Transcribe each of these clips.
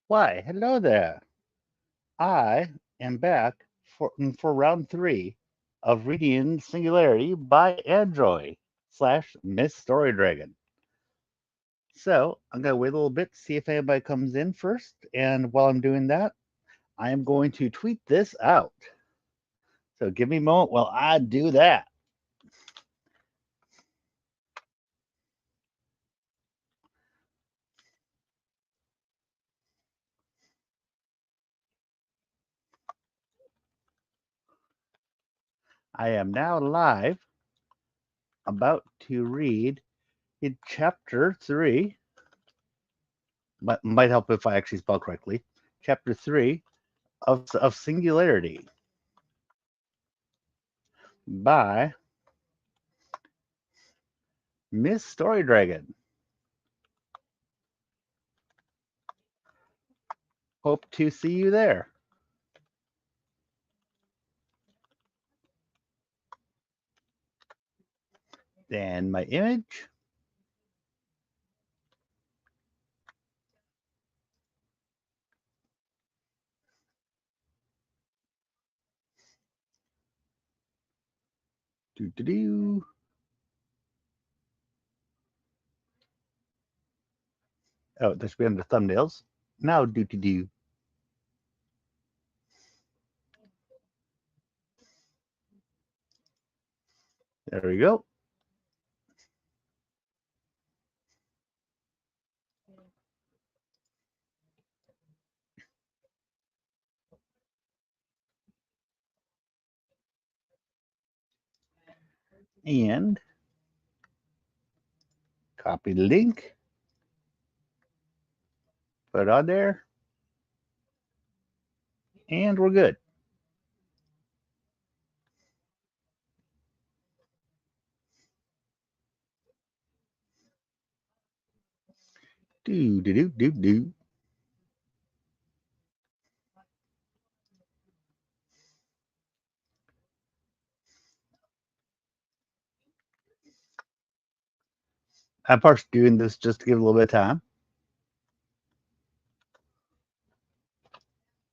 Why, hello there. I am back for round three of reading Singularity by Android slash Miss Story Dragon. So I'm gonna wait a little bit, see if anybody comes in first, and while I'm doing that, I am going to tweet this out. So give me a moment while I do that. I am now live, about to read in chapter three. Might help if I actually spell correctly. Chapter three of Singularity by Miss Story Dragon. Hope to see you there. And my image. Do do do. Oh, this should be under thumbnails. Now do do do. There we go. And copy the link. Put it on there. And we're good. Do do do do do. I'm partially doing this just to give a little bit of time.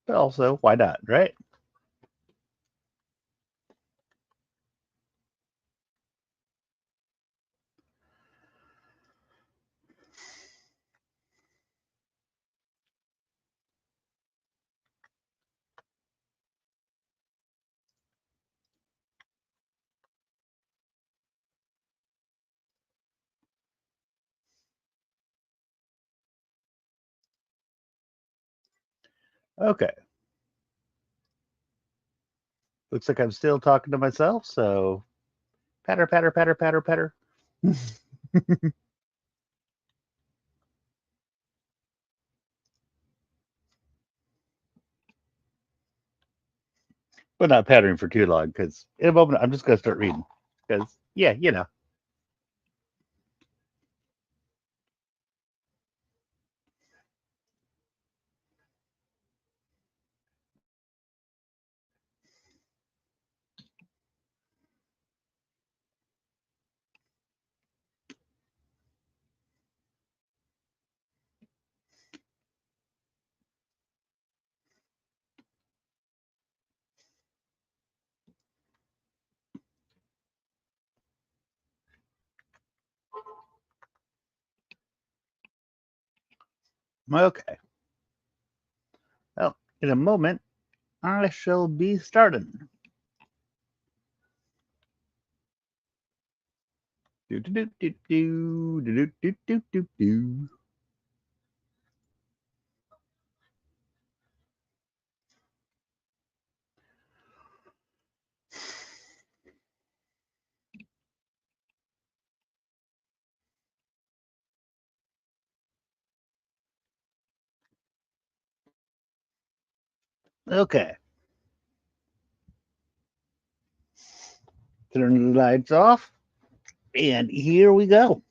But also, why not, right? Okay. Looks like I'm still talking to myself, so patter, patter, patter, patter, patter. But not pattering for too long, because in a moment I'm just going to start reading. Because, yeah, you know. Okay. Well, in a moment, I shall be starting. Do do do do do do do do do do. Okay. Turn the lights off, and here we go.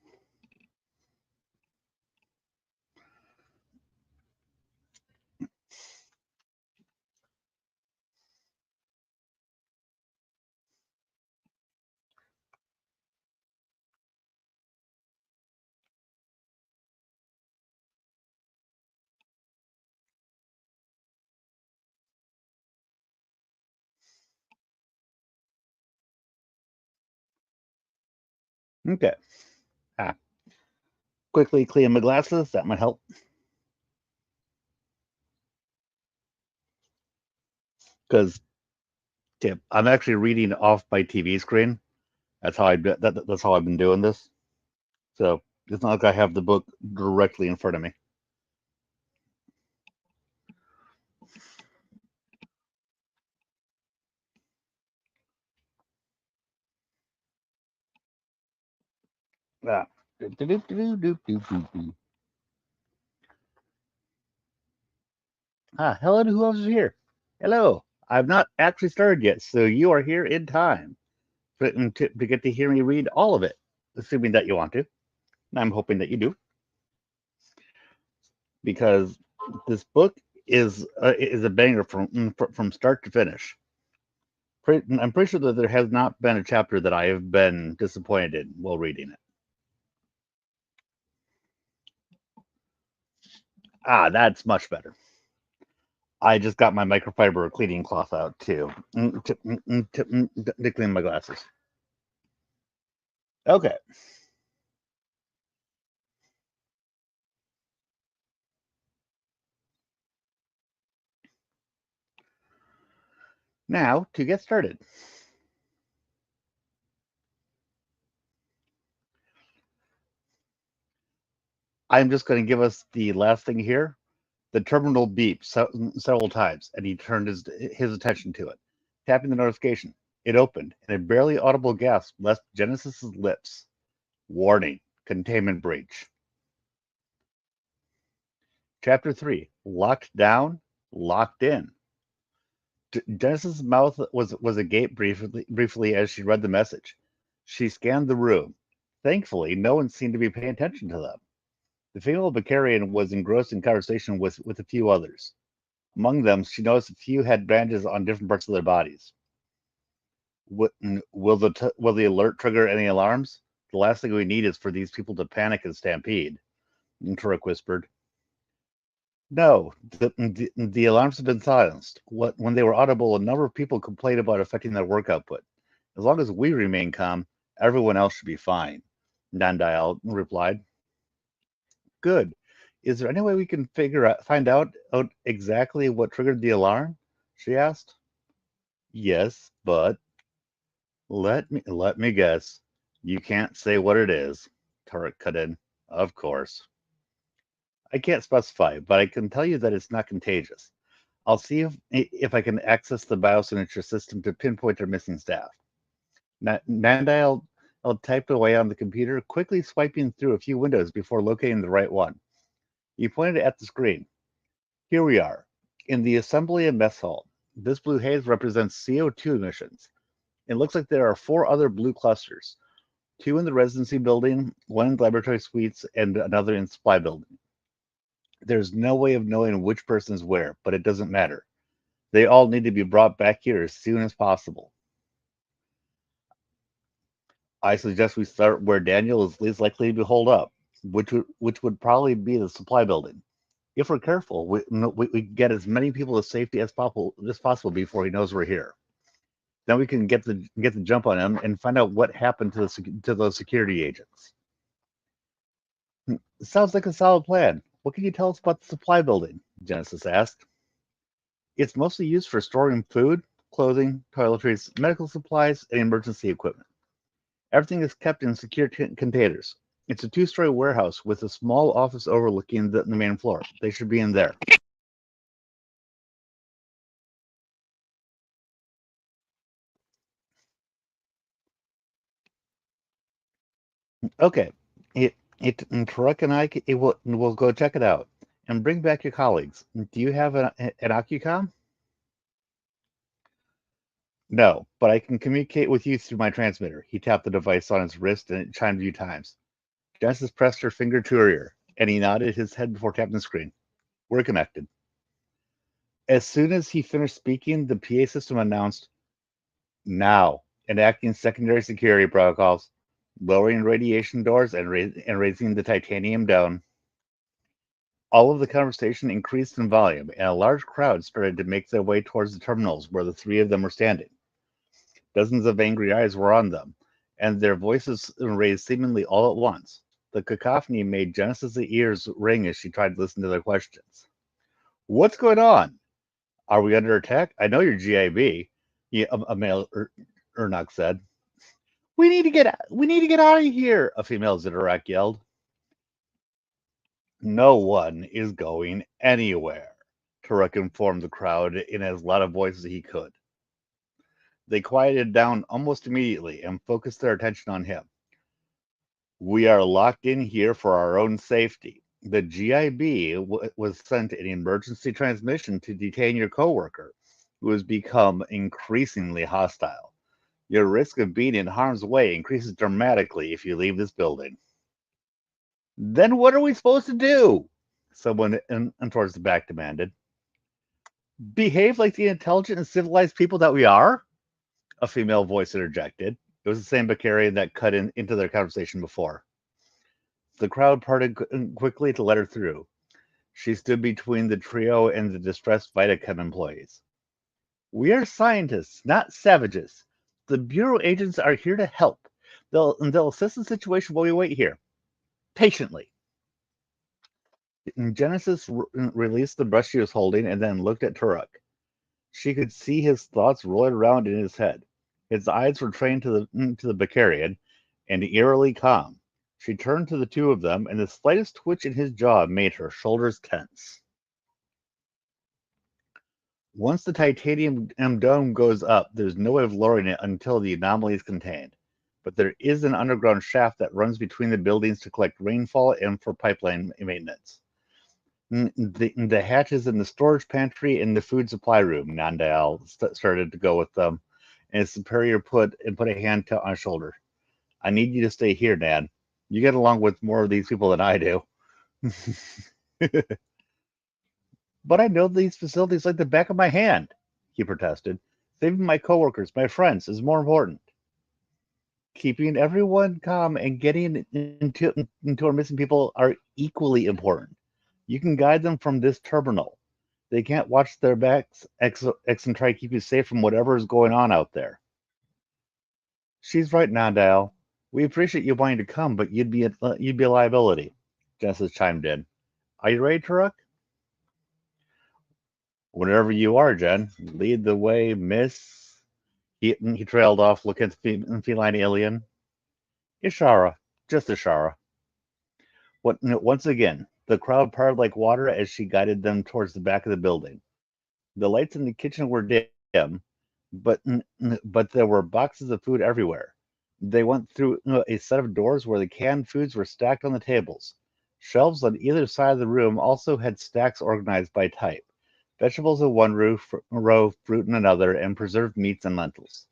Okay. Ah, quickly clean my glasses. That might help. Because tip, I'm actually reading off my TV screen. That's how I've been doing this. So it's not like I have the book directly in front of me. Ah. Ah, hello to who else is here. Hello. I've not actually started yet, so you are here in time to get to hear me read all of it, assuming that you want to. And I'm hoping that you do, because this book is a banger from start to finish. I'm pretty sure that there has not been a chapter that I have been disappointed in while reading it. Ah, that's much better. I just got my microfiber cleaning cloth out too to clean my glasses. Okay, now to get started. I'm just going to give us the last thing here. The terminal beeped several times, and he turned his attention to it. Tapping the notification, it opened, and a barely audible gasp left Genesis's lips. Warning: containment breach. Chapter 3: Locked down, locked in. Genesis's mouth was agape briefly as she read the message. She scanned the room. Thankfully, no one seemed to be paying attention to them. The female Bacarian was engrossed in conversation with a few others. Among them, she noticed a few had bandages on different parts of their bodies. Will the alert trigger any alarms? The last thing we need is for these people to panic and stampede, Turek whispered. No, the alarms have been silenced. When they were audible, a number of people complained about affecting their work output. As long as we remain calm, everyone else should be fine, Nandile replied. Good. Is there any way we can find out exactly what triggered the alarm? She asked. Yes, but let me guess. You can't say what it is. Turek cut in. Of course. I can't specify, but I can tell you that it's not contagious. I'll see if I can access the biosignature system to pinpoint their missing staff. Nandile typed away on the computer, quickly swiping through a few windows before locating the right one. He pointed at the screen. Here we are, in the assembly and mess hall. This blue haze represents CO2 emissions. It looks like there are four other blue clusters, two in the residency building, one in laboratory suites, and another in supply building. There's no way of knowing which person is where, but it doesn't matter. They all need to be brought back here as soon as possible. I suggest we start where Daniel is least likely to be holed up, which would probably be the supply building. If we're careful, we get as many people to safety as possible before he knows we're here. Then we can get the jump on him and find out what happened to those security agents. It sounds like a solid plan. What can you tell us about the supply building? Genesis asked. It's mostly used for storing food, clothing, toiletries, medical supplies, and emergency equipment. Everything is kept in secure containers. It's a two-story warehouse with a small office overlooking the main floor. They should be in there. Okay. And Tarek and we'll go check it out and bring back your colleagues. Do you have an Occupom? No, but I can communicate with you through my transmitter. He tapped the device on his wrist and it chimed a few times. Genesis pressed her finger to her ear, and he nodded his head before tapping the screen. We're connected. As soon as he finished speaking, the PA system announced, now, enacting secondary security protocols, lowering radiation doors and raising the titanium dome. All of the conversation increased in volume, and a large crowd started to make their way towards the terminals where the three of them were standing. Dozens of angry eyes were on them, and their voices raised seemingly all at once. The cacophony made Genesis' ears ring as she tried to listen to their questions. What's going on? Are we under attack? I know you're GIB, a male Ernok said. We need to get out of here, a female Zitarak yelled. No one is going anywhere, Turek informed the crowd in as loud a voice as he could. They quieted down almost immediately and focused their attention on him. We are locked in here for our own safety. The GIB was sent an emergency transmission to detain your coworker, who has become increasingly hostile. Your risk of being in harm's way increases dramatically if you leave this building. Then what are we supposed to do? Someone towards the back demanded. Behave like the intelligent and civilized people that we are? A female voice interjected. It was the same Bacarian that cut into their conversation before. The crowd parted quickly to let her through. She stood between the trio and the distressed Vitachem employees. We are scientists, not savages. The Bureau agents are here to help. They'll assess the situation while we wait here. Patiently. Genesis released the brush she was holding and then looked at Turok. She could see his thoughts rolling around in his head. His eyes were trained to the Bacarian and eerily calm. She turned to the two of them, and the slightest twitch in his jaw made her shoulders tense. Once the titanium dome goes up, there's no way of lowering it until the anomaly is contained. But there is an underground shaft that runs between the buildings to collect rainfall and for pipeline maintenance. The hatch is in the storage pantry and the food supply room. Nandal started to go with them, and his superior put a hand on his shoulder. I need you to stay here, Nan. You get along with more of these people than I do. But I know these facilities like the back of my hand, he protested. Saving my coworkers, my friends, is more important. Keeping everyone calm and getting into our missing people are equally important. You can guide them from this terminal. They can't watch their backs and try to keep you safe from whatever is going on out there. She's right, Nandale. We appreciate you wanting to come, but you'd be a liability. Genesis chimed in. Are you ready, Turok? Whenever you are, Jen. Lead the way, miss. He trailed off, looking at the feline alien. Ishara. Just Ishara. Once again, the crowd parted like water as she guided them towards the back of the building. The lights in the kitchen were dim, but there were boxes of food everywhere. They went through a set of doors where the canned foods were stacked on the tables. Shelves on either side of the room also had stacks organized by type. Vegetables in one row, fruit in another, and preserved meats and lentils.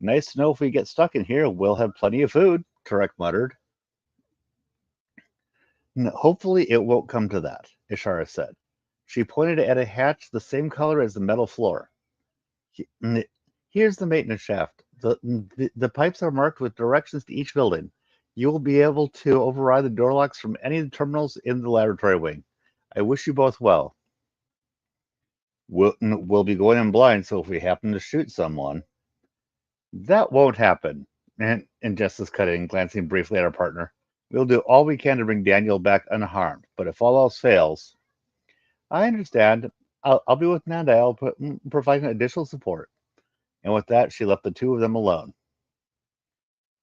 Nice to know if we get stuck in here, we'll have plenty of food, Turek muttered. Hopefully it won't come to that, Ishara said. She pointed at a hatch the same color as the metal floor. Here's the maintenance shaft. The pipes are marked with directions to each building. You will be able to override the door locks from any of the terminals in the laboratory wing. I wish you both well. We'll be going in blind, so if we happen to shoot someone... That won't happen. And Justice cut in, glancing briefly at our partner. We'll do all we can to bring Daniel back unharmed, but if all else fails... I understand. I'll be with Nandale, providing additional support. And with that, she left the two of them alone.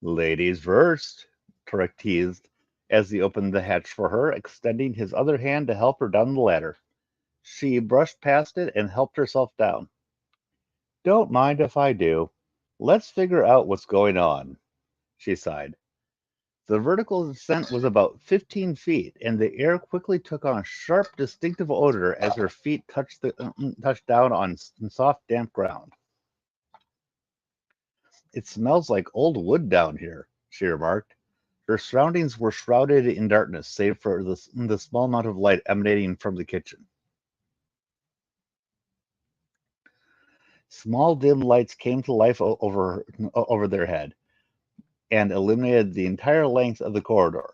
Ladies first, Turek teased as he opened the hatch for her, extending his other hand to help her down the ladder. She brushed past it and helped herself down. Don't mind if I do. Let's figure out what's going on, she sighed. The vertical descent was about 15 feet, and the air quickly took on a sharp, distinctive odor as her feet touched down on soft, damp ground. It smells like old wood down here, she remarked. Her surroundings were shrouded in darkness, save for the small amount of light emanating from the kitchen. Small, dim lights came to life over their head and illuminated the entire length of the corridor.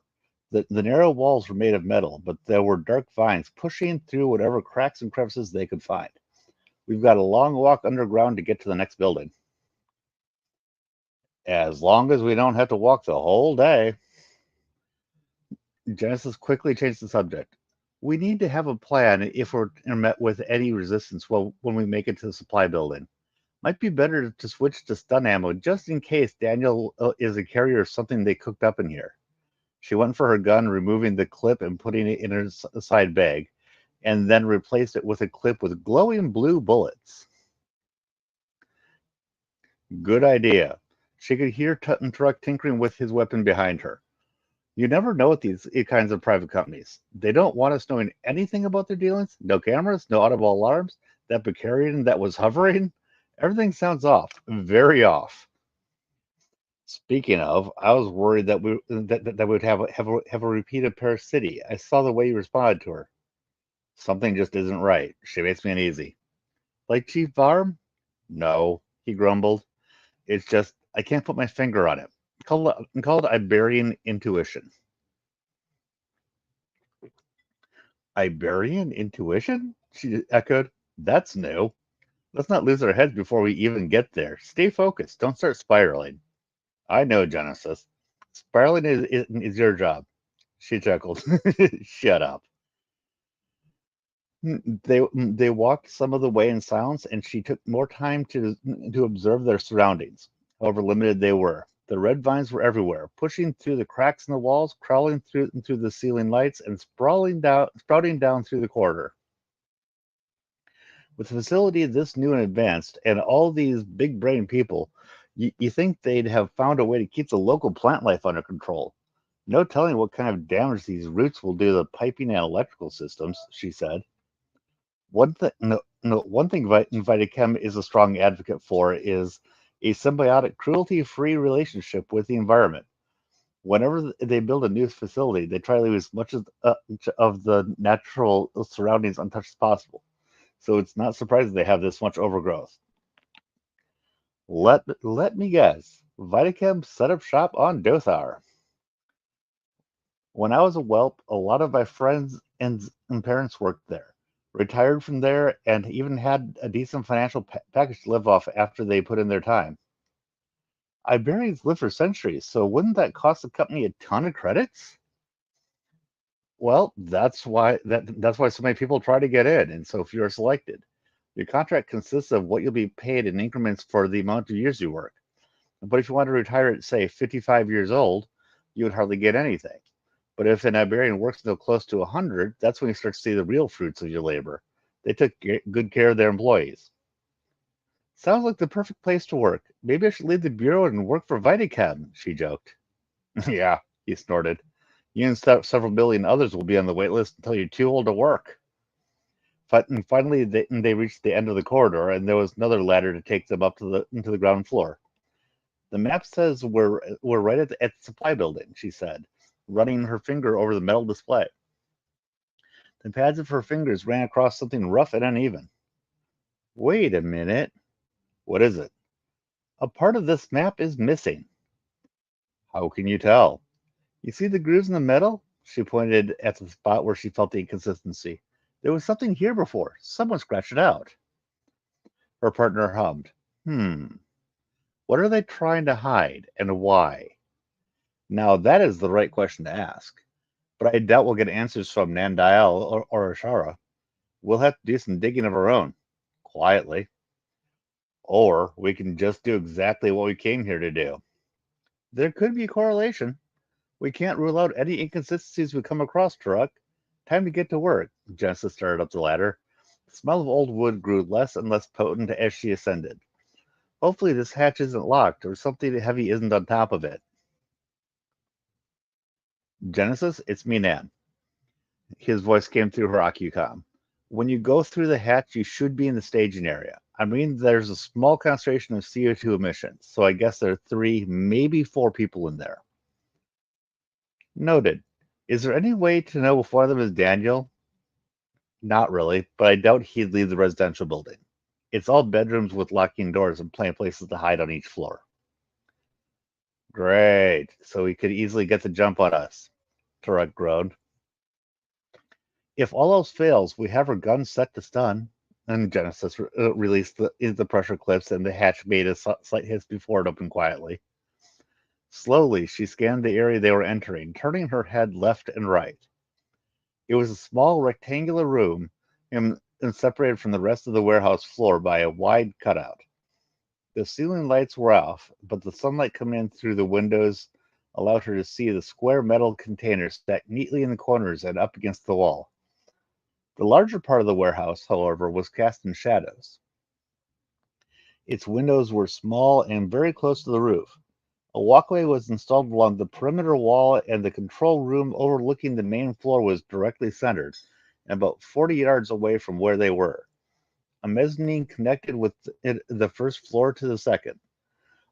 The narrow walls were made of metal, but there were dark vines pushing through whatever cracks and crevices they could find. We've got a long walk underground to get to the next building. As long as we don't have to walk the whole day. Genesis quickly changed the subject. We need to have a plan if we're met with any resistance when we make it to the supply building. Might be better to switch to stun ammo just in case Daniel is a carrier of something they cooked up in here. She went for her gun, removing the clip and putting it in her side bag, and then replaced it with a clip with glowing blue bullets. Good idea. She could hear Truck tinkering with his weapon behind her. You never know with these kinds of private companies. They don't want us knowing anything about their dealings. No cameras, no audible alarms. That Bacarian that was hovering. Everything sounds off, very off. Speaking of, I was worried that we would have a repeat of Paris City. I saw the way you responded to her. Something just isn't right. She makes me uneasy. Like Chief Varm? No, he grumbled. It's just I can't put my finger on it. Call it Iberian intuition. Iberian intuition? She echoed. That's new. Let's not lose our heads before we even get there. Stay focused. Don't start spiraling. I know, Genesis. Spiraling is your job. She chuckled. Shut up. They walked some of the way in silence, and she took more time to observe their surroundings, however limited they were. The red vines were everywhere, pushing through the cracks in the walls, crawling through the ceiling lights, and sprouting down through the corridor. With a facility this new and advanced, and all these big brain people, you think they'd have found a way to keep the local plant life under control. No telling what kind of damage these roots will do to the piping and electrical systems, she said. One thing Vitachem is a strong advocate for is a symbiotic, cruelty-free relationship with the environment. Whenever they build a new facility, they try to leave as much of the natural surroundings untouched as possible. So it's not surprising they have this much overgrowth. Let me guess. Vitachem set up shop on Dothar. When I was a whelp, a lot of my friends and parents worked there, retired from there, and even had a decent financial package to live off after they put in their time. Iberians lived for centuries, so wouldn't that cost the company a ton of credits? Well, that's why so many people try to get in, and so few are selected. Your contract consists of what you'll be paid in increments for the amount of years you work. But if you want to retire at, say, 55 years old, you would hardly get anything. But if an Iberian works until close to 100, that's when you start to see the real fruits of your labor. They took good care of their employees. Sounds like the perfect place to work. Maybe I should leave the bureau and work for Vitachem, she joked. Yeah, he snorted. You and several million others will be on the wait list until you're too old to work. And finally, they reached the end of the corridor, and there was another ladder to take them up into the ground floor. The map says we're right at the supply building, she said, running her finger over the metal display. The pads of her fingers ran across something rough and uneven. Wait a minute. What is it? A part of this map is missing. How can you tell? You see the grooves in the metal? She pointed at the spot where she felt the inconsistency. There was something here before. Someone scratched it out. Her partner hummed. What are they trying to hide, and why? Now that is the right question to ask. But I doubt we'll get answers from Nandial or Ashara. We'll have to do some digging of our own, quietly. Or we can just do exactly what we came here to do. There could be a correlation. We can't rule out any inconsistencies we come across, Truck. Time to get to work. Genesis started up the ladder. The smell of old wood grew less and less potent as she ascended. Hopefully this hatch isn't locked or something heavy isn't on top of it. Genesis, it's me, Nan. His voice came through her Ocucom. When you go through the hatch, you should be in the staging area. I mean, there's a small concentration of CO2 emissions, so I guess there are 3, maybe 4 people in there. Noted. Is there any way to know if one of them is Daniel? Not really, but I doubt he'd leave the residential building. It's all bedrooms with locking doors and plenty of places to hide on each floor. Great, so he could easily get the jump on us, Turek groaned. If all else fails, we have our guns set to stun. And Genesis released the pressure clips, and the hatch made a slight hiss before it opened quietly. Slowly, she scanned the area they were entering, turning her head left and right. It was a small rectangular room and separated from the rest of the warehouse floor by a wide cutout. The ceiling lights were off, but the sunlight coming in through the windows allowed her to see the square metal containers stacked neatly in the corners and up against the wall. The larger part of the warehouse, however, was cast in shadows. Its windows were small and very close to the roof. A walkway was installed along the perimeter wall, and the control room overlooking the main floor was directly centered, and about 40 yards away from where they were. A mezzanine connected with the first floor to the second.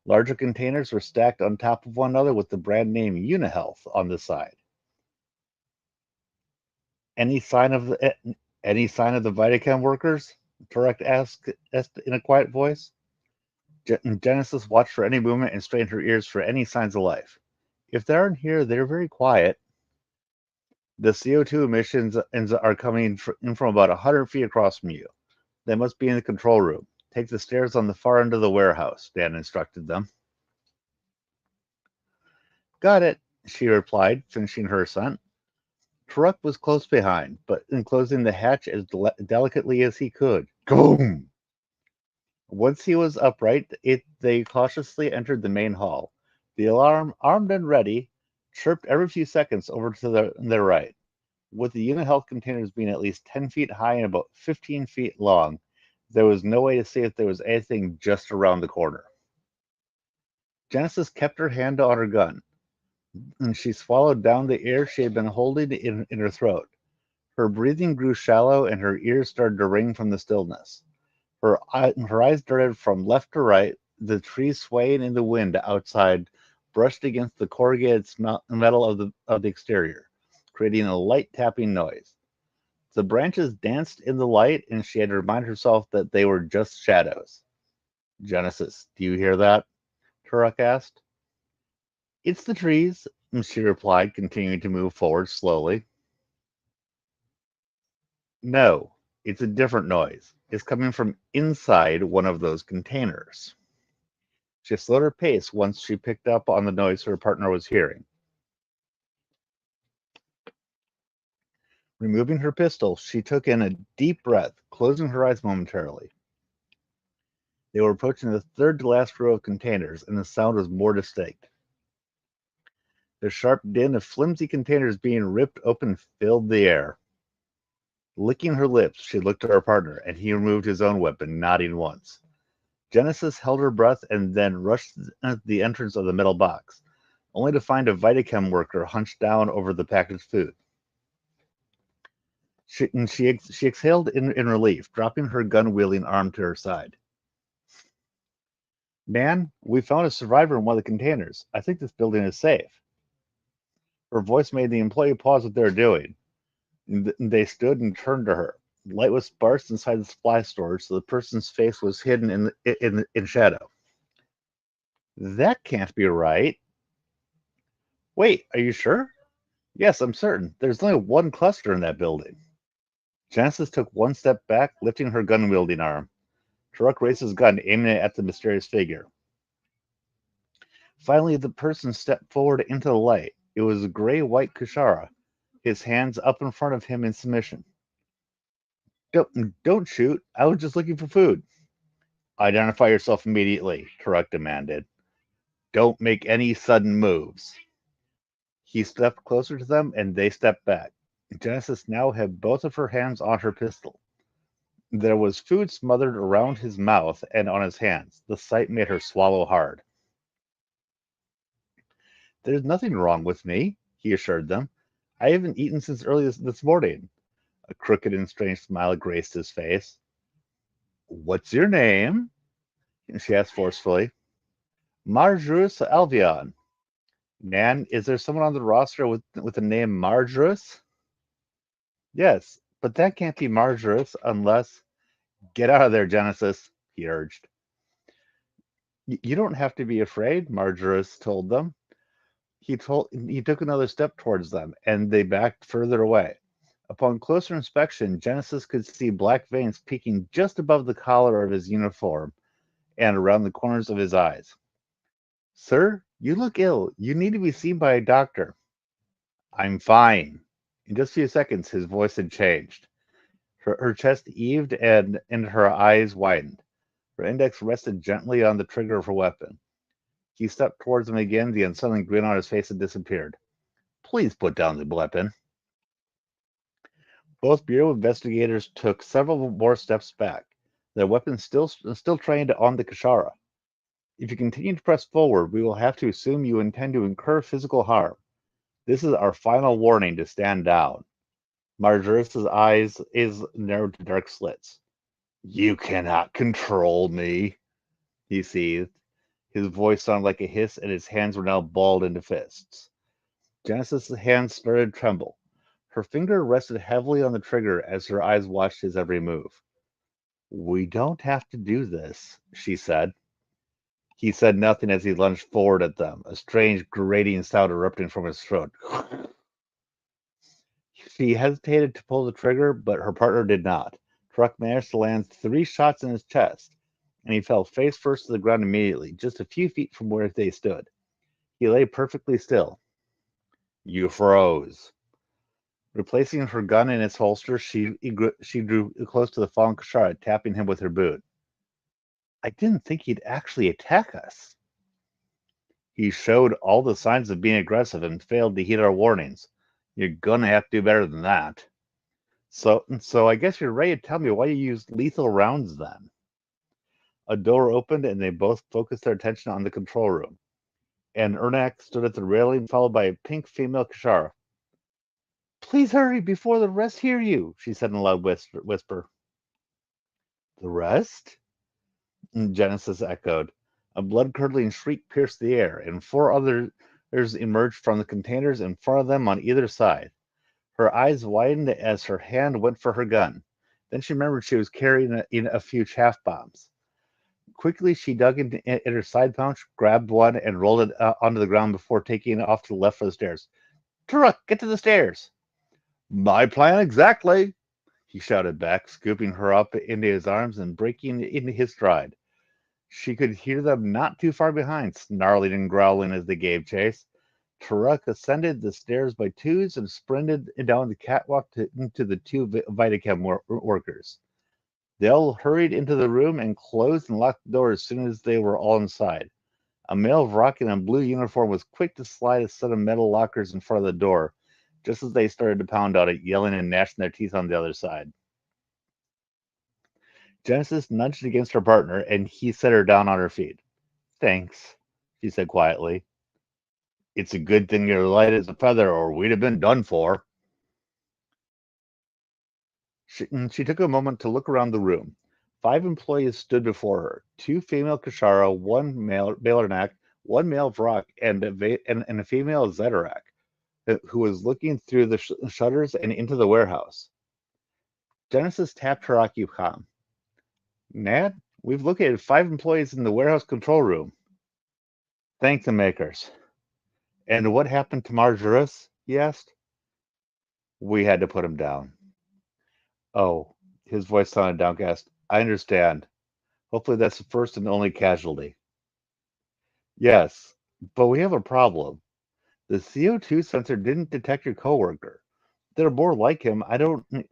Larger containers were stacked on top of one another with the brand name UniHealth on the side. Any sign of any sign of the Vitacam workers? Turek asked in a quiet voice. Genesis watched for any movement and strained her ears for any signs of life. If they aren't here, they're very quiet. The CO2 emissions are coming in from about 100 feet across from you. They must be in the control room. Take the stairs on the far end of the warehouse, Dan instructed them. Got it, she replied, finishing her ascent. Turek was close behind, but enclosing the hatch as delicately as he could. Boom! Once he was upright, they cautiously entered the main hall. The alarm, armed and ready, chirped every few seconds over to their right. With the unit health containers being at least 10 feet high and about 15 feet long, there was no way to see if there was anything just around the corner. Genesis kept her hand on her gun, and she swallowed down the air she had been holding in her throat. Her breathing grew shallow, and her ears started to ring from the stillness. Her eyes darted from left to right, the trees swaying in the wind outside brushed against the corrugated metal of the exterior, creating a light tapping noise. The branches danced in the light, and she had to remind herself that they were just shadows. Genesis, do you hear that? Turok asked. It's the trees, she replied, continuing to move forward slowly. No, it's a different noise. It's coming from inside one of those containers. She slowed her pace once she picked up on the noise her partner was hearing. Removing her pistol, she took in a deep breath, closing her eyes momentarily. They were approaching the third to last row of containers, and the sound was more distinct. The sharp din of flimsy containers being ripped open filled the air. Licking her lips, she looked at her partner, and he removed his own weapon, nodding once. Genesis held her breath and then rushed at the entrance of the metal box, only to find a Vitachem worker hunched down over the packaged food. She exhaled in relief, dropping her gun-wielding arm to her side. Man, we found a survivor in one of the containers. I think this building is safe. Her voice made the employee pause what they were doing. They stood and turned to her. Light was sparse inside the supply storage, so the person's face was hidden in shadow. That can't be right. Wait, are you sure? Yes, I'm certain. There's only one cluster in that building. Genesis took one step back, lifting her gun-wielding arm. Turok raised his gun, aiming it at the mysterious figure. Finally, the person stepped forward into the light. It was a gray-white Kushara, his hands up in front of him in submission. Don't shoot. I was just looking for food. Identify yourself immediately, Turok demanded. Don't make any sudden moves. He stepped closer to them, and they stepped back. Genesis now had both of her hands on her pistol. There was food smothered around his mouth and on his hands. The sight made her swallow hard. There's nothing wrong with me, he assured them. I haven't eaten since early this morning. A crooked and strange smile graced his face. What's your name? She asked forcefully. Marjorus Alvion. Nan, is there someone on the roster with the name Marjorus? Yes, but that can't be Marjorus unless... Get out of there, Genesis, he urged. You don't have to be afraid, Marjorus told them. He took another step towards them, and they backed further away. Upon closer inspection, Genesis could see black veins peeking just above the collar of his uniform and around the corners of his eyes. Sir, You look ill. You need to be seen by a doctor. I'm fine. In just a few seconds, his voice had changed. Her chest heaved and her eyes widened. Her index rested gently on the trigger of her weapon. He stepped towards him again, the unsettling grin on his face had disappeared. Please put down the weapon. Both Bureau investigators took several more steps back, their weapons still trained on the Kashara. If you continue to press forward, we will have to assume you intend to incur physical harm. This is our final warning to stand down. Marjoris's eyes is narrowed to dark slits. You cannot control me, he seethed. His voice sounded like a hiss, and his hands were now balled into fists. Genesis's hands started to tremble. Her finger rested heavily on the trigger as her eyes watched his every move. We don't have to do this, she said. He said nothing as he lunged forward at them, a strange grating sound erupting from his throat. She hesitated to pull the trigger, but her partner did not. Truck managed to land 3 shots in his chest, and he fell face first to the ground immediately, just a few feet from where they stood. He lay perfectly still. You froze. Replacing her gun in its holster, she drew close to the fallen Kashara, tapping him with her boot. I didn't think he'd actually attack us. He showed all the signs of being aggressive and failed to heed our warnings. You're gonna have to do better than that. So I guess you're ready to tell me why you used lethal rounds then. A door opened and they both focused their attention on the control room. And Ernak stood at the railing, followed by a pink female Kashara. Please hurry before the rest hear you, she said in a loud whisper. The rest? Genesis echoed. A blood-curdling shriek pierced the air, and 4 others emerged from the containers in front of them on either side. Her eyes widened as her hand went for her gun. Then she remembered she was carrying in a few chaff bombs. Quickly, she dug in her side pouch, grabbed one, and rolled it onto the ground before taking it off to the left for the stairs. Turok, get to the stairs! My plan exactly, he shouted back, scooping her up into his arms and breaking into his stride. She could hear them not too far behind, snarling and growling as they gave chase. Turok ascended the stairs by twos and sprinted down the catwalk to the 2 Vitachem workers. They all hurried into the room and closed and locked the door as soon as they were all inside. A male Vrock in a blue uniform was quick to slide a set of metal lockers in front of the door, just as they started to pound on it, yelling and gnashing their teeth on the other side. Genesis nudged against her partner, and he set her down on her feet. Thanks, she said quietly. It's a good thing you're light as a feather, or we'd have been done for. She took a moment to look around the room. 5 employees stood before her, 2 female Kashara, 1 male Balernak, 1 male Vrock, and a female Zedarak, who was looking through the shutters and into the warehouse. Genesis tapped her Occupcom. Nat, we've located 5 employees in the warehouse control room. Thank the makers. And what happened to Marjoris? He asked. We had to put him down. Oh, his voice sounded downcast. I understand. Hopefully that's the first and only casualty. Yes, but we have a problem. The CO2 sensor didn't detect your coworker. There are more like him.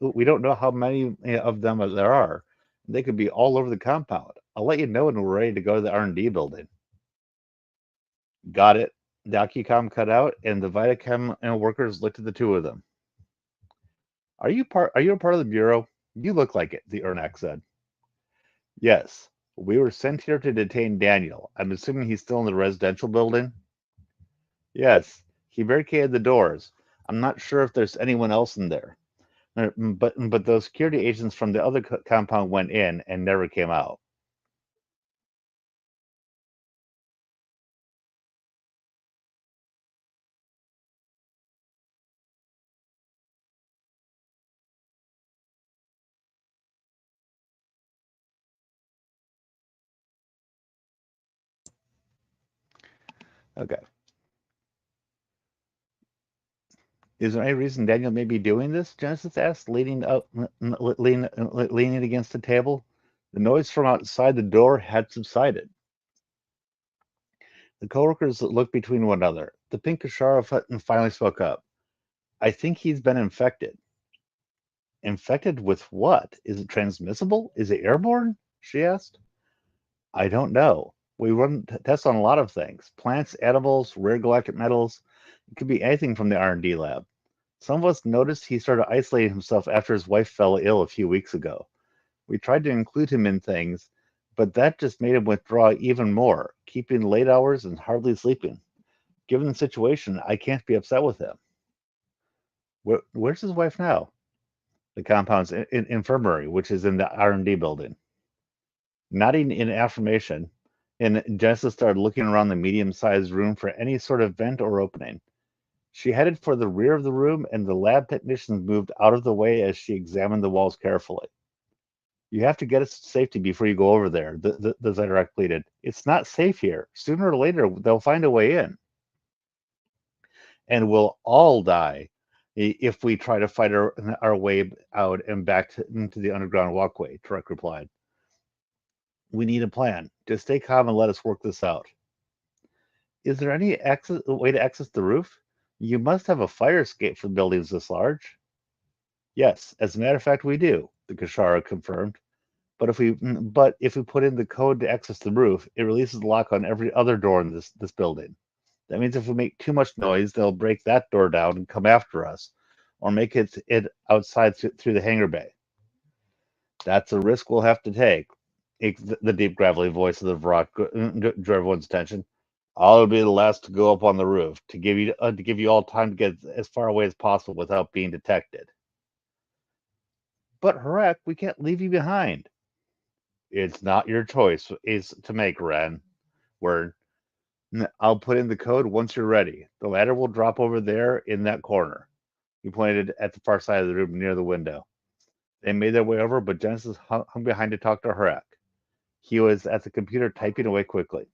We don't know how many of them there are. They could be all over the compound. I'll let you know when we're ready to go to the R&D building. Got it. The Occupcom cut out, and the Vitachem workers looked at the 2 of them. Are you a part of the Bureau? You look like it, the Ernak said. Yes. We were sent here to detain Daniel. I'm assuming he's still in the residential building? Yes. He barricaded the doors. I'm not sure if there's anyone else in there. But those security agents from the other compound went in and never came out. Okay. Is there any reason Daniel may be doing this? Genesis asked, leaning against the table. The noise from outside the door had subsided. The coworkers looked between one another. The pink Kashara finally spoke up. I think he's been infected. Infected with what? Is it transmissible? Is it airborne? She asked. I don't know. We run tests on a lot of things. Plants, animals, rare galactic metals. It could be anything from the R&D lab. Some of us noticed he started isolating himself after his wife fell ill a few weeks ago. We tried to include him in things, but that just made him withdraw even more, keeping late hours and hardly sleeping. Given the situation, I can't be upset with him. Where's his wife now? The compound's infirmary, which is in the R&D building. Nodding in affirmation, and Genesis started looking around the medium-sized room for any sort of vent or opening. She headed for the rear of the room, and the lab technicians moved out of the way as she examined the walls carefully. You have to get us to safety before you go over there, the Zydirect pleaded. It's not safe here. Sooner or later, they'll find a way in. And we'll all die if we try to fight our way out and back into the underground walkway, Tarek replied. We need a plan. Just stay calm and let us work this out. Is there any way to access the roof? You must have a fire escape for buildings this large. Yes, as a matter of fact, we do, the Kashara confirmed. But if we put in the code to access the roof, it releases the lock on every other door in this building. That means if we make too much noise, they'll break that door down and come after us, or make it outside through the hangar bay. That's a risk we'll have to take. The deep, gravelly voice of the Vrak drew everyone's attention. I'll be the last to go up on the roof to give you all time to get as far away as possible without being detected. But Harak, we can't leave you behind. It's not your choice is to make, Ren. Word. I'll put in the code once you're ready. The ladder will drop over there in that corner. He pointed at the far side of the room near the window. They made their way over, but Genesis hung behind to talk to Harak. He was at the computer typing away quickly.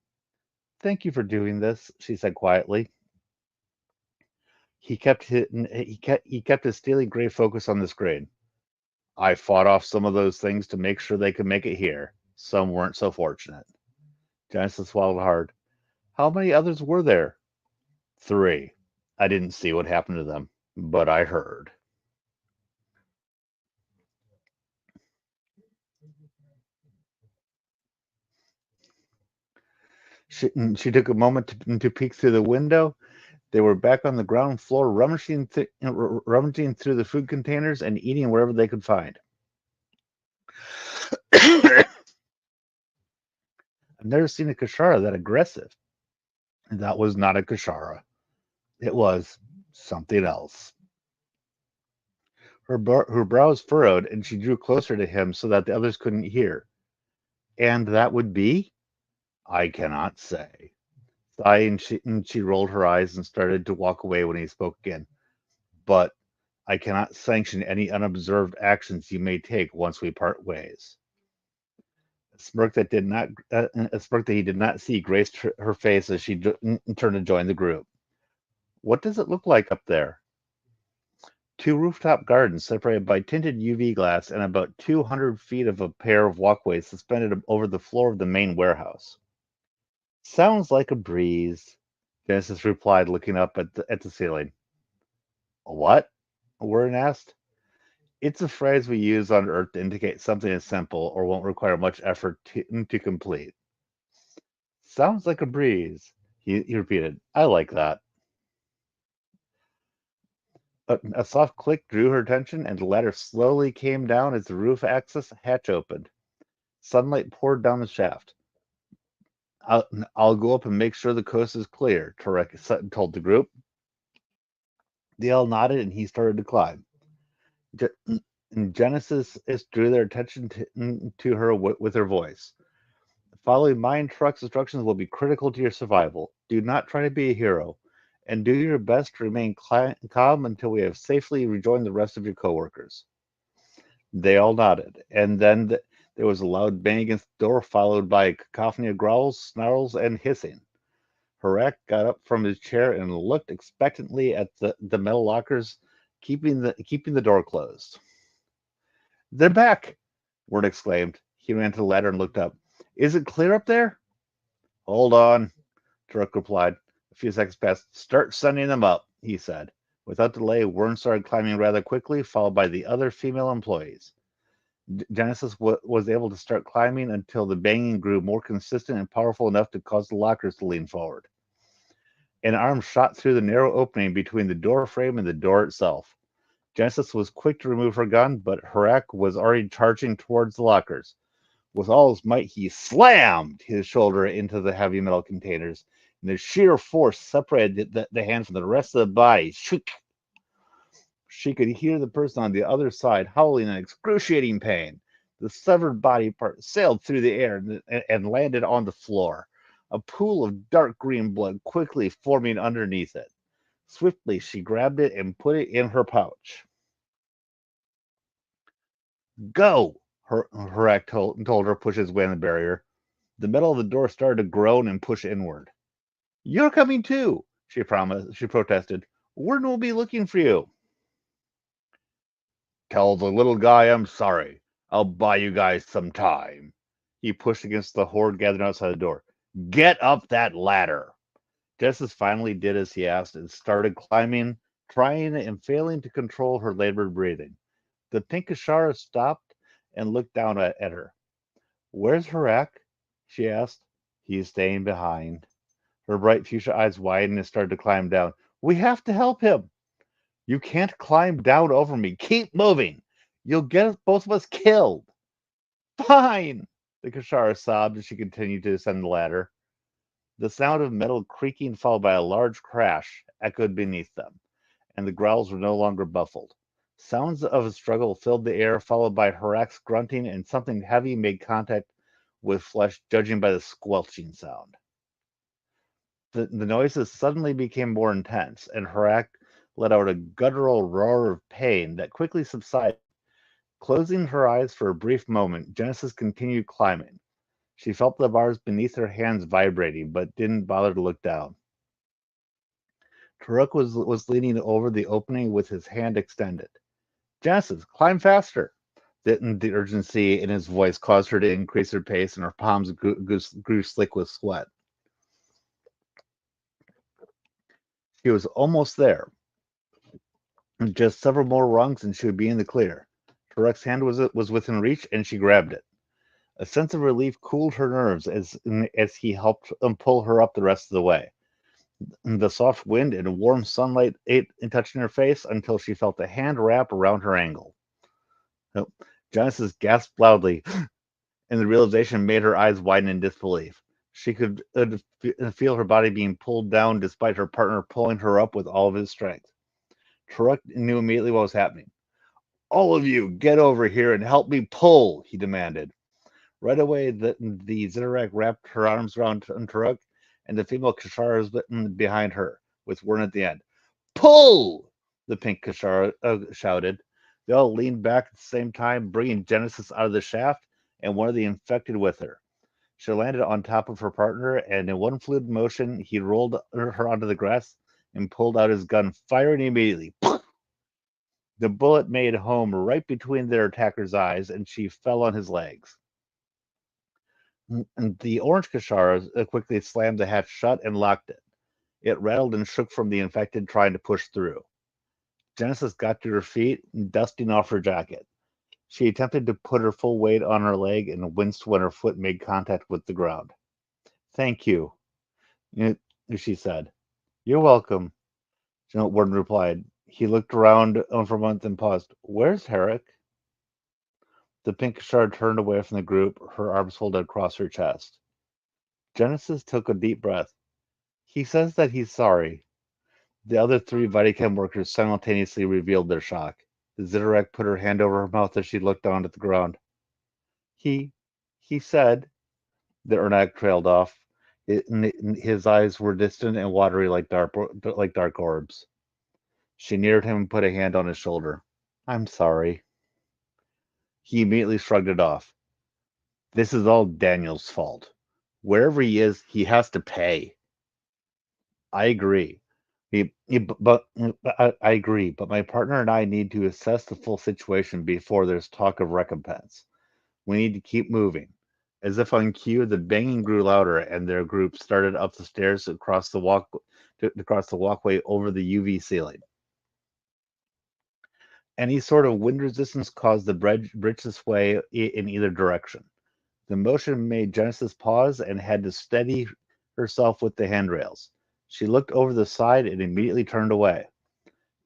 Thank you for doing this, she said quietly. He kept his steely gray focus on the screen. I fought off some of those things to make sure they could make it here. Some weren't so fortunate. Genesis swallowed hard. How many others were there? 3. I didn't see what happened to them, but I heard. She took a moment to peek through the window. They were back on the ground floor, rummaging through the food containers and eating wherever they could find. I've never seen a Kashara that aggressive. That was not a Kashara. It was something else. Her brows furrowed, and she drew closer to him so that the others couldn't hear. And that would be? I cannot say. Sighing, she rolled her eyes and started to walk away when he spoke again. But I cannot sanction any unobserved actions you may take once we part ways. A smirk that he did not see graced her face as she turned to join the group. What does it look like up there? 2 rooftop gardens separated by tinted UV glass and about 200 feet of a pair of walkways suspended over the floor of the main warehouse. Sounds like a breeze, Genesis replied, looking up at the ceiling. A what? Warren asked. It's a phrase we use on Earth to indicate something is simple or won't require much effort to complete. Sounds like a breeze, he repeated. I like that. A soft click drew her attention, and the ladder slowly came down as the roof access hatch opened. Sunlight poured down the shaft. I'll, I'll go up and make sure the coast is clear, Tarek told the group. They all nodded, and he started to climb. Genesis drew their attention to her with her voice. Following mine truck's instructions will be critical to your survival. Do not try to be a hero, and do your best to remain calm until we have safely rejoined the rest of your coworkers. They all nodded, and then there was a loud bang against the door, followed by a cacophony of growls, snarls, and hissing. Harak got up from his chair and looked expectantly at the metal lockers, keeping the door closed. They're back! Ward exclaimed. He ran to the ladder and looked up. Is it clear up there? Hold on. Turok replied. A few seconds passed. Start sending them up, he said. Without delay, Warren started climbing rather quickly, followed by the other female employees. Genesis was able to start climbing until the banging grew more consistent and powerful enough to cause the lockers to lean forward. An arm shot through the narrow opening between the door frame and the door itself. Genesis was quick to remove her gun, but Harak was already charging towards the lockers. With all his might, he slammed his shoulder into the heavy metal containers, and the sheer force separated the hand from the rest of the body. She could hear the person on the other side howling in excruciating pain. The severed body part sailed through the air and landed on the floor, a pool of dark green blood quickly forming underneath it. Swiftly, she grabbed it and put it in her pouch. Go, Harak told her, push his way on the barrier. The metal of the door started to groan and push inward. You're coming too, she promised. She protested. Warden will be looking for you. Tell the little guy I'm sorry. I'll buy you guys some time. He pushed against the horde gathering outside the door. Get up that ladder. Justice finally did as he asked and started climbing, trying and failing to control her labored breathing. The pink Ashara stopped and looked down at her. Where's Harak? She asked. He's staying behind. Her bright fuchsia eyes widened and started to climb down. We have to help him. You can't climb down over me. Keep moving. You'll get both of us killed. Fine. The Kashara sobbed as she continued to ascend the ladder. The sound of metal creaking, followed by a large crash, echoed beneath them, and the growls were no longer muffled. Sounds of a struggle filled the air, followed by Harak's grunting, and something heavy made contact with flesh, judging by the squelching sound. The noises suddenly became more intense, and Harak let out a guttural roar of pain that quickly subsided. Closing her eyes for a brief moment, Genesis continued climbing. She felt the bars beneath her hands vibrating, but didn't bother to look down. Turok was leaning over the opening with his hand extended. Genesis, climb faster! The urgency in his voice caused her to increase her pace, and her palms grew slick with sweat. She was almost there. Just several more rungs and she would be in the clear. Turok's hand was within reach, and she grabbed it. A sense of relief cooled her nerves as he helped pull her up the rest of the way. The soft wind and warm sunlight ate and touching her face until she felt a hand wrap around her ankle. Oh, Genesis gasped loudly, and the realization made her eyes widen in disbelief. She could feel her body being pulled down despite her partner pulling her up with all of his strength. Turok knew immediately what was happening. All of you, get over here and help me pull, he demanded. Right away, the Zirarak wrapped her arms around Turok, and the female Kashara was behind her, with Wern at the end. Pull! The pink Kashara shouted. They all leaned back at the same time, bringing Genesis out of the shaft, and one of the infected with her. She landed on top of her partner, and in one fluid motion, he rolled her onto the grass and pulled out his gun, firing immediately. The bullet made home right between their attacker's eyes, and she fell on his legs. And the orange Kashara quickly slammed the hatch shut and locked it. It rattled and shook from the infected trying to push through. Genesis got to her feet, dusting off her jacket. She attempted to put her full weight on her leg and winced when her foot made contact with the ground. Thank you, she said. You're welcome, Warden replied. He looked around for a moment and paused. Where's Herrick? The pink shard turned away from the group, her arms folded across her chest. Genesis took a deep breath. He says that he's sorry. The other three Vidicam workers simultaneously revealed their shock. Zirarak put her hand over her mouth as she looked down at the ground. He said, the Ernak trailed off. His eyes were distant and watery like dark orbs. She neared him and put a hand on his shoulder. I'm sorry. He immediately shrugged it off. This is all Daniel's fault. Wherever he is, he has to pay. I agree. I agree, but my partner and I need to assess the full situation before there's talk of recompense. We need to keep moving. As if on cue, the banging grew louder, and their group started up the stairs across the walkway over the UV ceiling. Any sort of wind resistance caused the bridge to sway in either direction. The motion made Genesis pause and had to steady herself with the handrails. She looked over the side and immediately turned away.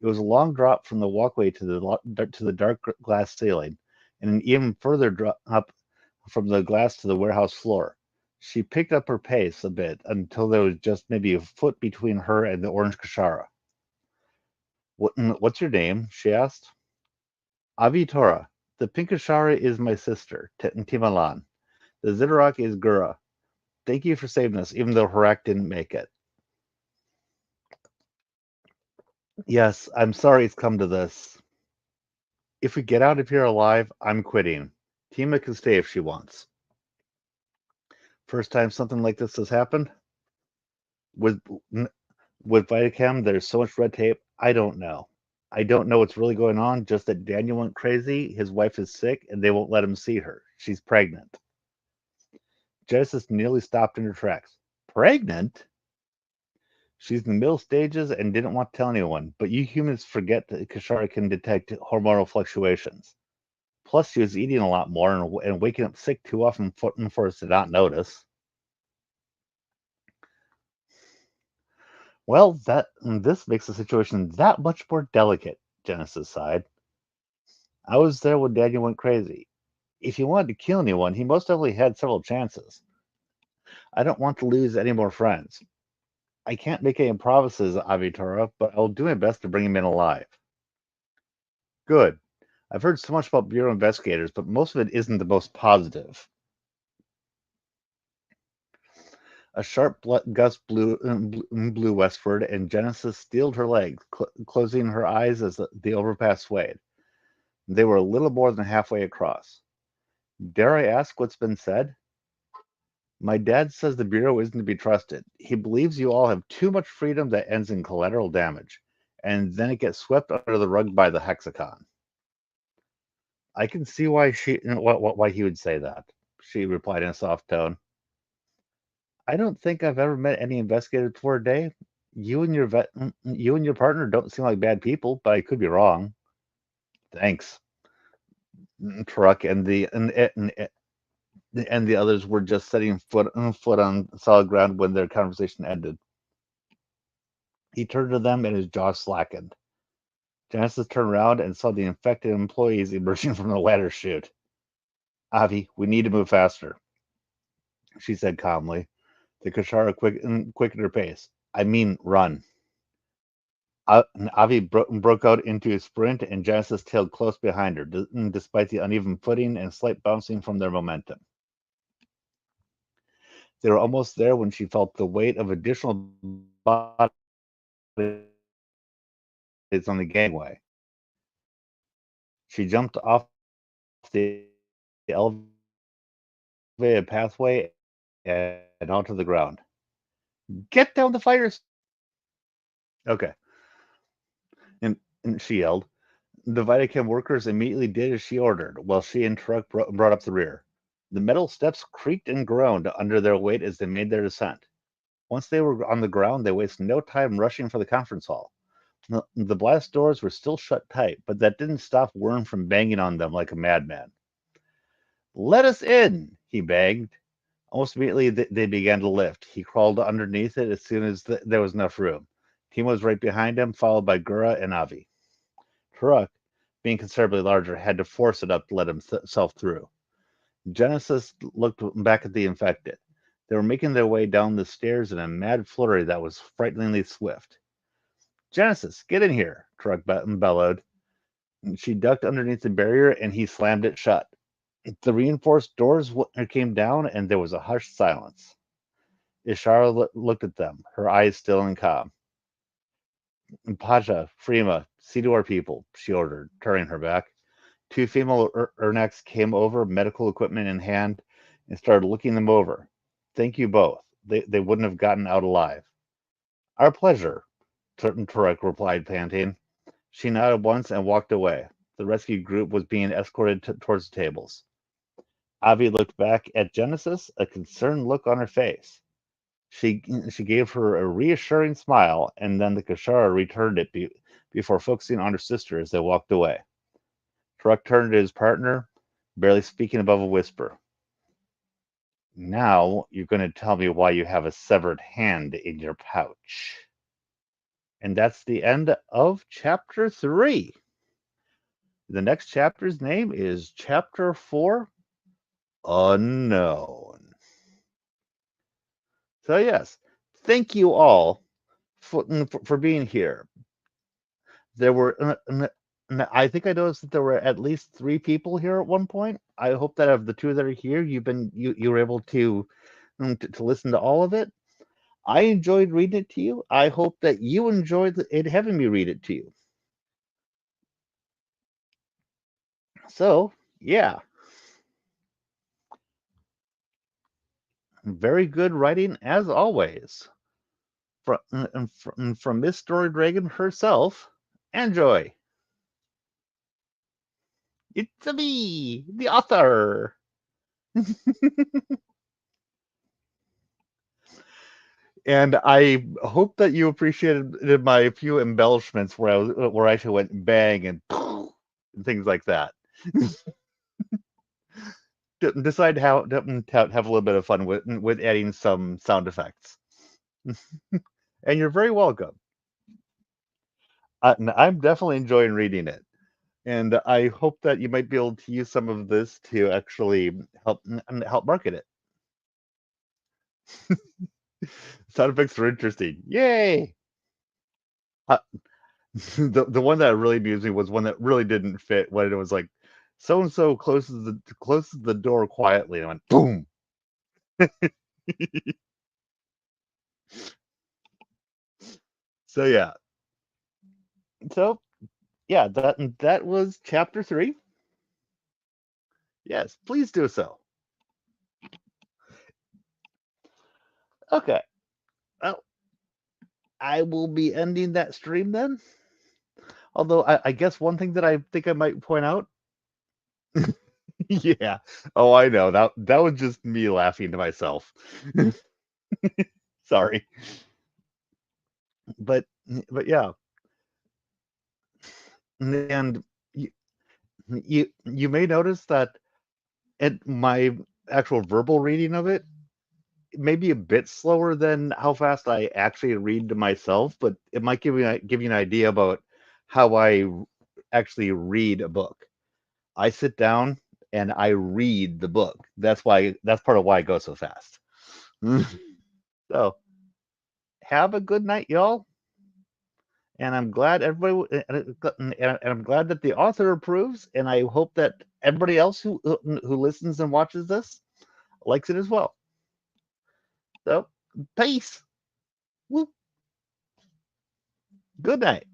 It was a long drop from the walkway to the dark glass ceiling, and an even further drop up from the glass to the warehouse floor. She picked up her pace a bit until there was just maybe a foot between her and the orange Kashara. What's your name? She asked. Avitora. The pink Kashara is my sister, Timalan. The Zitarak is Gura. Thank you for saving us, even though Harak didn't make it. Yes, I'm sorry it's come to this. If we get out of here alive, I'm quitting. Tima can stay if she wants. First time something like this has happened? With with Vitacam, there's so much red tape. I don't know. I don't know what's really going on, just that Daniel went crazy, his wife is sick, and they won't let him see her. She's pregnant. Genesis nearly stopped in her tracks. Pregnant? She's in the middle stages and didn't want to tell anyone, but you humans forget that Kashara can detect hormonal fluctuations. Plus, she was eating a lot more and waking up sick too often for us to not notice. Well, this makes the situation that much more delicate, Genesis sighed. I was there when Daniel went crazy. If he wanted to kill anyone, he most definitely had several chances. I don't want to lose any more friends. I can't make any promises, Avitora, but I'll do my best to bring him in alive. Good. I've heard so much about Bureau investigators, but most of it isn't the most positive. A sharp gust blew westward, and Genesis steeled her legs, closing her eyes as the overpass swayed. They were a little more than halfway across. Dare I ask what's been said? My dad says the Bureau isn't to be trusted. He believes you all have too much freedom that ends in collateral damage, and then it gets swept under the rug by the hexagon. I can see why he would say that, she replied in a soft tone. I don't think I've ever met any investigators before today. You and your partner don't seem like bad people, but I could be wrong. Thanks. Truck and the others were just setting foot on solid ground when their conversation ended. He turned to them and his jaw slackened. Genesis turned around and saw the infected employees emerging from the ladder chute. Avi, we need to move faster, she said calmly. The Kashara quickened her pace. I mean, run. Avi broke out into a sprint, and Genesis tailed close behind her, despite the uneven footing and slight bouncing from their momentum. They were almost there when she felt the weight of additional bodies on the gangway. She jumped off the elevated pathway and onto the ground. Get down the fire! Okay, and she yelled. The Vitacam workers immediately did as she ordered, while she and Truck brought up the rear. The metal steps creaked and groaned under their weight as they made their descent. Once they were on the ground, they wasted no time rushing for the conference hall. The blast doors were still shut tight, but that didn't stop Worm from banging on them like a madman. Let us in, he begged. Almost immediately, they began to lift. He crawled underneath it as soon as there was enough room. Timo was right behind him, followed by Gura and Avi. Turuk, being considerably larger, had to force it up to let himself through. Genesis looked back at the infected. They were making their way down the stairs in a mad flurry that was frighteningly swift. Genesis, get in here, Turuk bellowed. She ducked underneath the barrier, and he slammed it shut. The reinforced doors came down, and there was a hushed silence. Ishara looked at them, her eyes still and calm. Paja, Frima, see to our people, she ordered, turning her back. Two female Ernaks came over, medical equipment in hand, and started looking them over. Thank you both. They wouldn't have gotten out alive. Our pleasure, Turek replied, panting. She nodded once and walked away. The rescue group was being escorted towards the tables. Avi looked back at Genesis, a concerned look on her face. She gave her a reassuring smile, and then the Kashara returned it before focusing on her sister as they walked away. Truck turned to his partner, barely speaking above a whisper. Now you're going to tell me why you have a severed hand in your pouch. And that's the end of chapter 3. The next chapter's name is Chapter 4, Unknown. So, yes, thank you all for being here. There were, I think I noticed that there were at least 3 people here at one point. I hope that of the 2 that are here, you were able to listen to all of it. I enjoyed reading it to you. I hope that you enjoyed it having me read it to you. So, yeah, very good writing as always. From Miss Story Dragon herself, enjoy. It's me, the author. And I hope that you appreciated my few embellishments where I actually went bang and things like that. Decide how to have a little bit of fun with adding some sound effects. And you're very welcome. I'm definitely enjoying reading it, and I hope that you might be able to use some of this to actually help market it. Sound effects are interesting. Yay! Uh, the one that really amused me was one that really didn't fit when it was like so and so closes the door quietly and I went boom. So yeah. So yeah, that was chapter 3. Yes, please do so. Okay. Well, I will be ending that stream then. Although I guess one thing that I think I might point out. Yeah. Oh, I know. That was just me laughing to myself. Sorry. But but yeah. And you may notice that my actual verbal reading of it may be a bit slower than how fast I actually read to myself, but it might give you an idea about how I actually read a book. I sit down and I read the book. That's part of why I go so fast. So have a good night, y'all. And I'm glad everybody and I'm glad that the author approves, and I hope that everybody else who listens and watches this likes it as well. So peace. Woo. Good night.